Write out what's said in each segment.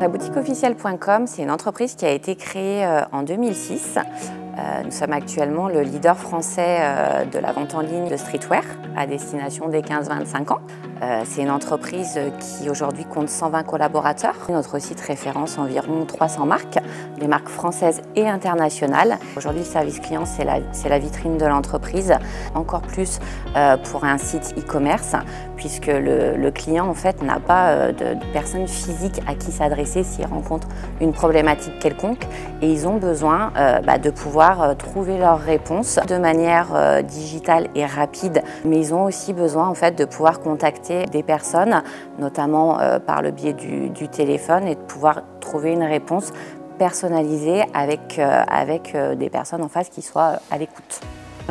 la boutiqueofficielle.com, c'est une entreprise qui a été créée en 2006. Nous sommes actuellement le leader français de la vente en ligne de streetwear à destination des 15-25 ans. C'est une entreprise qui aujourd'hui compte 120 collaborateurs. Notre site référence environ 300 marques, des marques françaises et internationales. Aujourd'hui, le service client, c'est la vitrine de l'entreprise, encore plus pour un site e-commerce, puisque le client en fait n'a pas de personne physique à qui s'adresser s'il rencontre une problématique quelconque, et ils ont besoin de pouvoir trouver leurs réponses de manière digitale et rapide, mais ils ont aussi besoin en fait de pouvoir contacter des personnes, notamment par le biais du téléphone, et de pouvoir trouver une réponse personnalisée avec des personnes en face qui soient à l'écoute.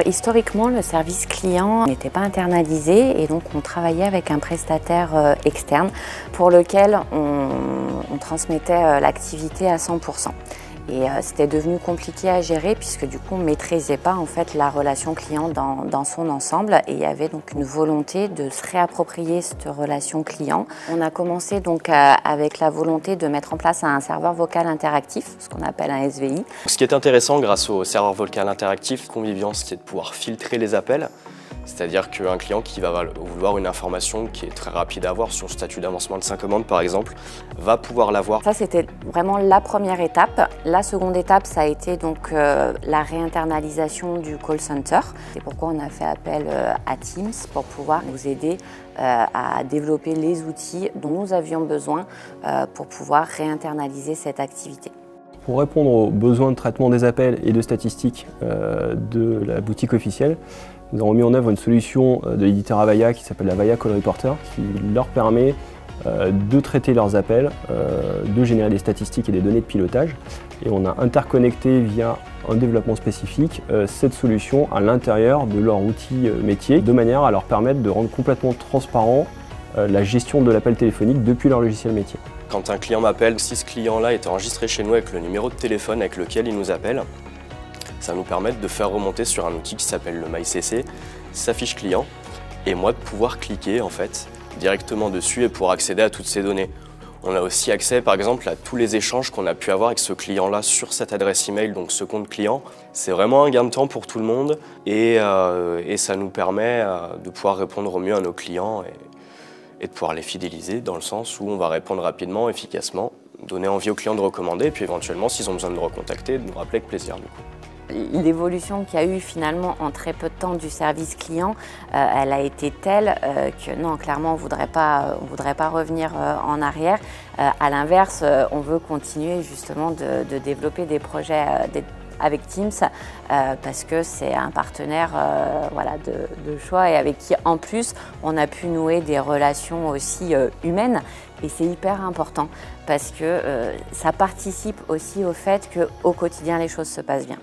Historiquement, le service client n'était pas internalisé et donc on travaillait avec un prestataire externe pour lequel on transmettait l'activité à 100%. Et c'était devenu compliqué à gérer puisque du coup on ne maîtrisait pas en fait la relation client dans son ensemble, et il y avait donc une volonté de se réapproprier cette relation client. On a commencé donc avec la volonté de mettre en place un serveur vocal interactif, ce qu'on appelle un SVI. Ce qui est intéressant grâce au serveur vocal interactif Convivience, c'est de pouvoir filtrer les appels. C'est-à-dire qu'un client qui va vouloir une information qui est très rapide à avoir sur le statut d'avancement de sa commande par exemple, va pouvoir l'avoir. Ça, c'était vraiment la première étape. La seconde étape, ça a été donc la réinternalisation du call center. C'est pourquoi on a fait appel à Teams pour pouvoir nous aider à développer les outils dont nous avions besoin pour pouvoir réinternaliser cette activité. Pour répondre aux besoins de traitement des appels et de statistiques de la boutique officielle, nous avons mis en œuvre une solution de l'éditeur Avaya qui s'appelle Avaya Call Reporter, qui leur permet de traiter leurs appels, de générer des statistiques et des données de pilotage. Et on a interconnecté via un développement spécifique cette solution à l'intérieur de leur outil métier, de manière à leur permettre de rendre complètement transparent la gestion de l'appel téléphonique depuis leur logiciel métier. Quand un client m'appelle, si ce client-là est enregistré chez nous avec le numéro de téléphone avec lequel il nous appelle, ça nous permet de faire remonter sur un outil qui s'appelle le MyCC sa fiche client, et moi de pouvoir cliquer en fait directement dessus et pour accéder à toutes ces données. On a aussi accès par exemple à tous les échanges qu'on a pu avoir avec ce client-là sur cette adresse email, donc ce compte client. C'est vraiment un gain de temps pour tout le monde et ça nous permet de pouvoir répondre au mieux à nos clients et de pouvoir les fidéliser dans le sens où on va répondre rapidement, efficacement, donner envie aux clients de recommander et puis éventuellement s'ils ont besoin de nous recontacter, de nous rappeler avec plaisir du coup. L'évolution qu'il y a eu finalement en très peu de temps du service client, elle a été telle que non, clairement on ne voudrait pas revenir en arrière. À l'inverse, on veut continuer justement de développer des projets avec Teams parce que c'est un partenaire de choix et avec qui en plus on a pu nouer des relations aussi humaines, et c'est hyper important parce que ça participe aussi au fait qu'au quotidien les choses se passent bien.